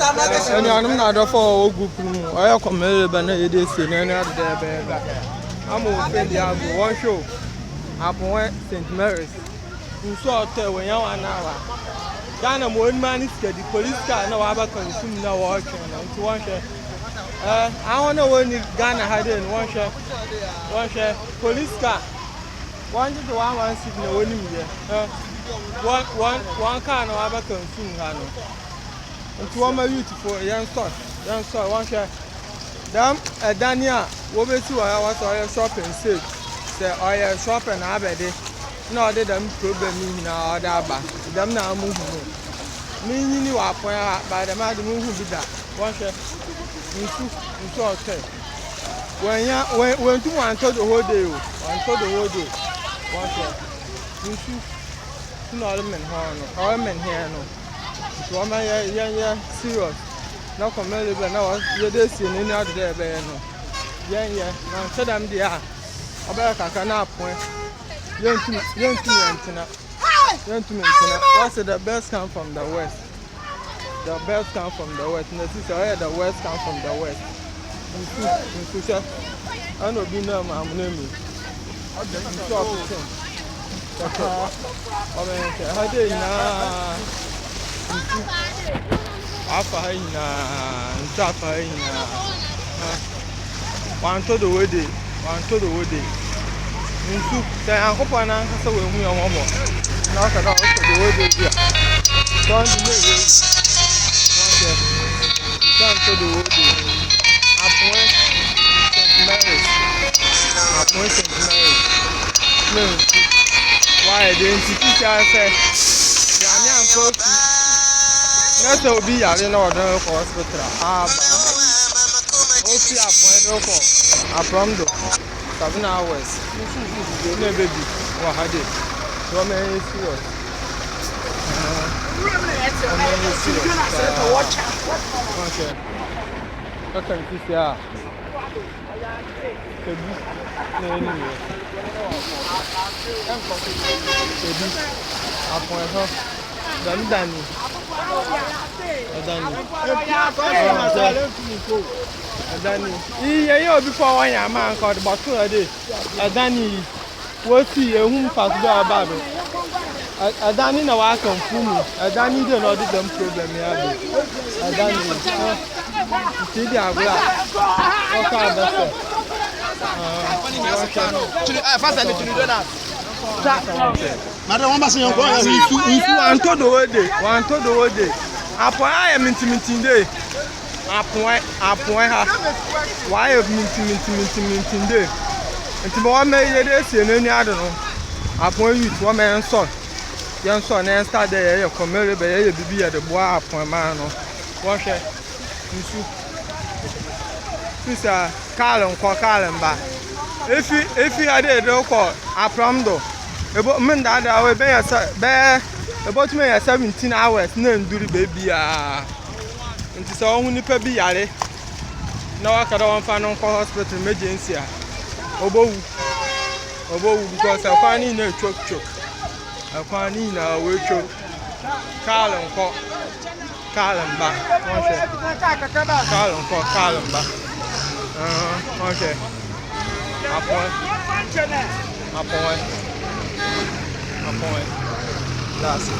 And I'm not a for group. I come Banana, it is in any other. I'm open the one show. Upon St. Mary's. You saw when you are now. Ghana, one man is the police car, no other consume no watch and to one share. I want to when Ghana had in one share police car. One to one sitting in the one car, no other consume. And to one my beautiful young son, one share. Damn, Dania, what we see, I was all shopping, said, I shopping, I bet it. No, they don't problem in our daba. Them now move. Me, you are by the man who did that. One share. You saw okay. When two one told the whole day, one told the whole day. One share. You see, no men horn, or men here no. So I'm a serious. No commercial, but now you're this in any other day. Yeah, now said I'm the about a canap point. Gentlemen, what's the best come from the west? The best come from the west. The west come from the west. I know be no man name. One to the woody. Say I'm going to answer with me on one more. Now I got the way here. Don't delay. One to the wood. Appoint St. Mary's. Appoint St. Mary's. Why didn't you say? I'm close. Not to be a little order for hospital. Okay, appoint from the 7 hours. No baby. What had it? So many serious. Okay. Okay, this yeah. Before one young man called about 2 a day. Danny, what see a whom fast go about it. A Danny no I come for me. A Danny don't know the problem. A Danny, see the agua. Madam, one must one to the whole day. I am intimating day. Appoint her. Why have minting day? And tomorrow may this in any other. Appoint you to one man's son. Young son and start there. Come very be at the bois for a man. Wash it. Mr. Carlin, call Carlin back. If you had a dog call, I promise. About men that I will bear about me at 17 hours, name do the baby. And it's all only per be yale. No, I can't find on hospital emergency. Obo, because I find in a choke. I find in a way choke. Carlin back. Carlin back. Okay. Appoint. That's it.